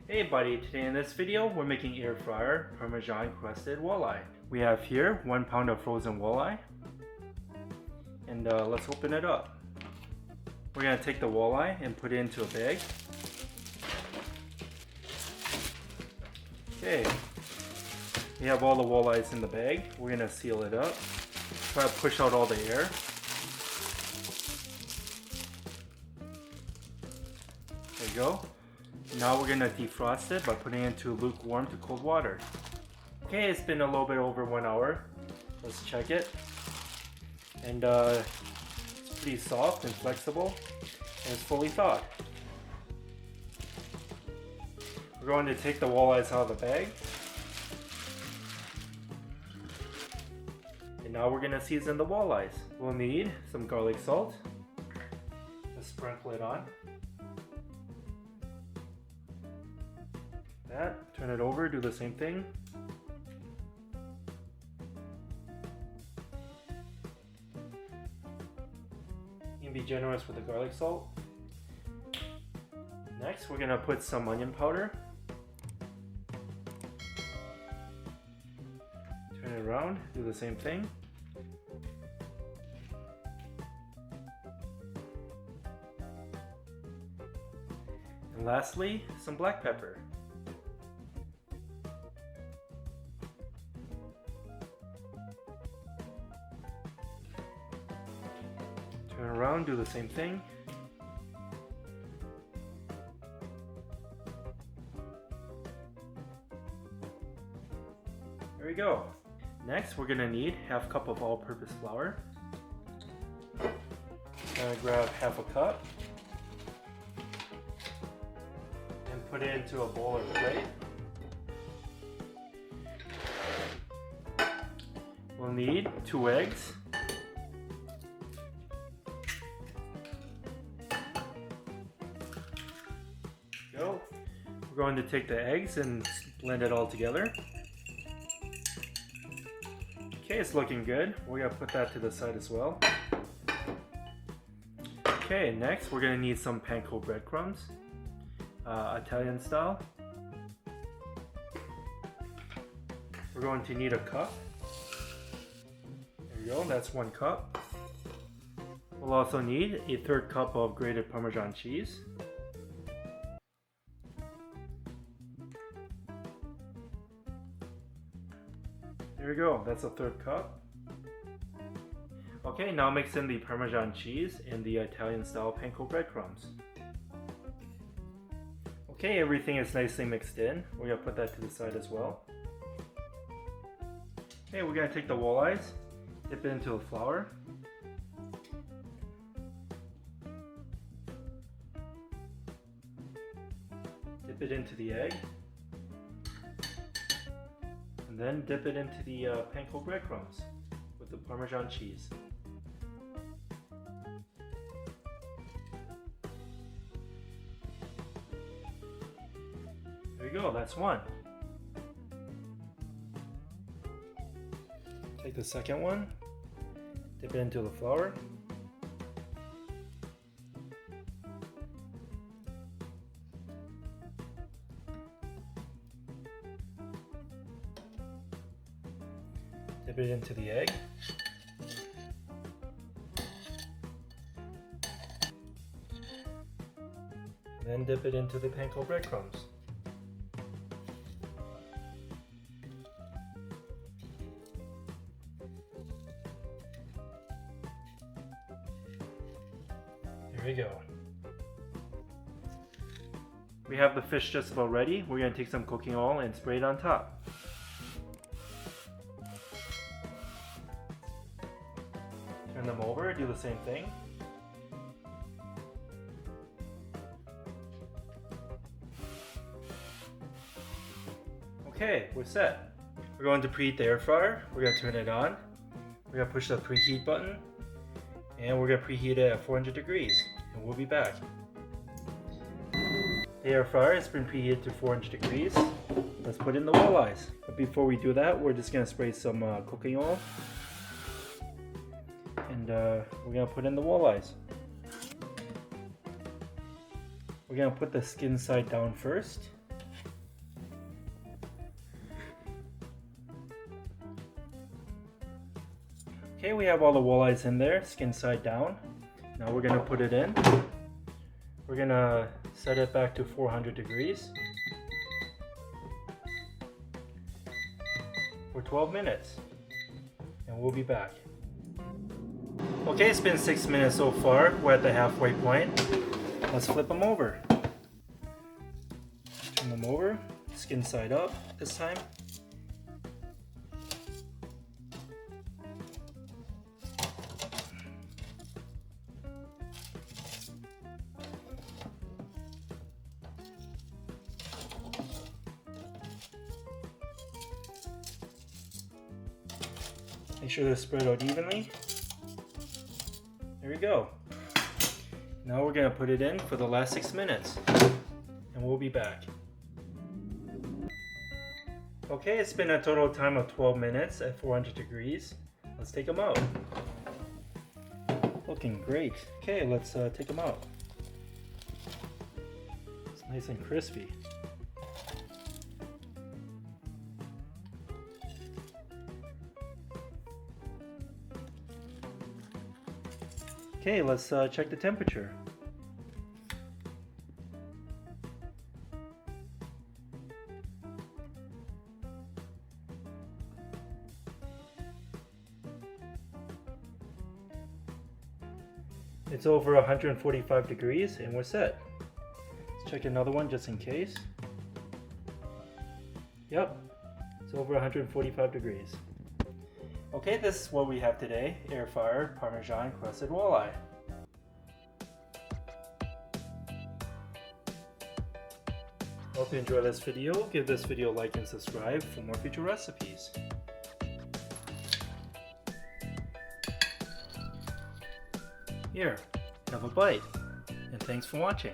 Hey buddy, today in this video we're making air fryer Parmesan Crusted Walleye. We have here 1 pound of frozen walleye, and let's open it up. We're going to take the walleye and put it into a bag. Okay, we have all the walleyes in the bag. We're going to seal it up, try to push out all the air. There you go. Now we're going to defrost it by putting it into lukewarm to cold water. Okay, it's been a little bit over 1 hour. Let's check it. And it's pretty soft and flexible, and it's fully thawed. We're going to take the walleyes out of the bag. And now we're going to season the walleyes. We'll need some garlic salt. Just sprinkle it on. That, turn it over, do the same thing. You can be generous with the garlic salt. Next, we're gonna put some onion powder. Turn it around, do the same thing. And lastly, some black pepper. Turn around, do the same thing. There we go. Next, we're gonna need half cup of all-purpose flour. Gonna grab half a cup and put it into a bowl or plate. We'll need 2 eggs. We're going to take the eggs and blend it all together. Okay, it's looking good. We're going to put that to the side as well. Okay, next we're going to need some Panko Bread Crumbs, Italian style. We're going to need a cup. There you go, that's 1 cup. We'll also need a 1/3 cup of grated Parmesan cheese. There we go, that's a 1/3 cup. Okay, now mix in the Parmesan cheese and the Italian style Panko Bread Crumbs. Okay, everything is nicely mixed in. We're going to put that to the side as well. Okay, we're going to take the walleyes, dip it into the flour. Dip it into the egg. And then dip it into the Panko breadcrumbs with the Parmesan cheese. There you go, that's 1. Take the second one, dip it into the flour. Dip it into the egg. Then dip it into the Panko breadcrumbs. There we go. We have the fish just about ready. We're going to take some cooking oil and spray it on top. Turn them over, do the same thing. Okay, we're set. We're going to preheat the air fryer. We're going to turn it on. We're going to push the preheat button. And we're going to preheat it at 400 degrees. And we'll be back. The air fryer has been preheated to 400 degrees. Let's put in the walleyes. But before we do that, we're just going to spray some cooking oil. And we're going to put in the walleyes. We're going to put the skin side down first. Okay, we have all the walleyes in there, skin side down. Now we're gonna put it in. We're gonna set it back to 400 degrees for 12 minutes, and we'll be back. Okay, it's been 6 minutes so far. We're at the halfway point. Let's flip them over. Turn them over, skin side up this time. Make sure they're spread out evenly. There we go. Now we're gonna put it in for the last 6 minutes, and we'll be back. Okay, it's been a total time of 12 minutes at 400 degrees. Let's take them out. Looking great. Okay, let's take them out. It's nice and crispy. Okay, let's check the temperature. It's over 145 degrees and we're set. Let's check another one just in case. Yep, it's over 145 degrees. Okay, this is what we have today, air fryer Parmesan Crusted Walleye. Hope you enjoyed this video. Give this video a like and subscribe for more future recipes. Here, have a bite, and thanks for watching.